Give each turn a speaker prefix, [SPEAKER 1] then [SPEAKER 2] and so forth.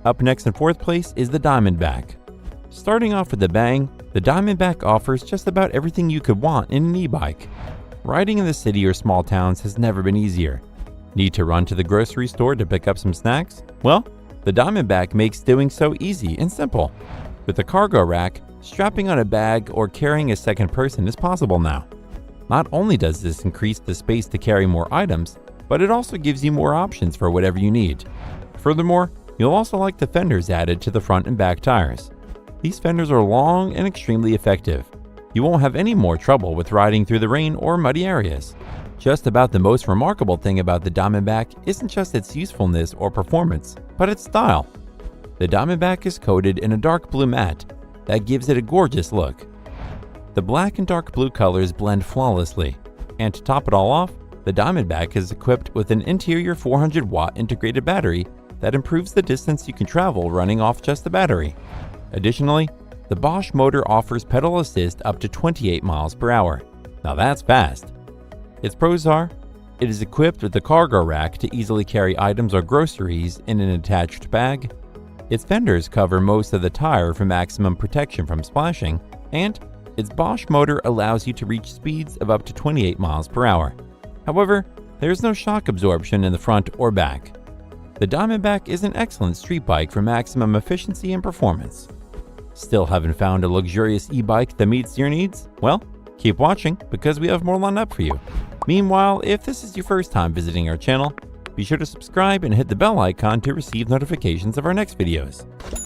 [SPEAKER 1] Up next in fourth place is the Diamondback. Starting off with a bang, the Diamondback offers just about everything you could want in an e-bike. Riding in the city or small towns has never been easier. Need to run to the grocery store to pick up some snacks? Well, the Diamondback makes doing so easy and simple. With a cargo rack, strapping on a bag or carrying a second person is possible now. Not only does this increase the space to carry more items, but it also gives you more options for whatever you need. Furthermore, you'll also like the fenders added to the front and back tires. These fenders are long and extremely effective. You won't have any more trouble with riding through the rain or muddy areas. Just about the most remarkable thing about the Diamondback isn't just its usefulness or performance, but its style. The Diamondback is coated in a dark blue matte that gives it a gorgeous look. The black and dark blue colors blend flawlessly, and to top it all off, the Diamondback is equipped with an interior 400-watt integrated battery that improves the distance you can travel running off just the battery. Additionally, the Bosch motor offers pedal assist up to 28 miles per hour. Now that's fast. Its pros are, it is equipped with a cargo rack to easily carry items or groceries in an attached bag. Its fenders cover most of the tire for maximum protection from splashing, and its Bosch motor allows you to reach speeds of up to 28 miles per hour. However, there is no shock absorption in the front or back. The Diamondback is an excellent street bike for maximum efficiency and performance. Still haven't found a luxurious e-bike that meets your needs? Well, keep watching because we have more lined up for you. Meanwhile, if this is your first time visiting our channel, be sure to subscribe and hit the bell icon to receive notifications of our next videos.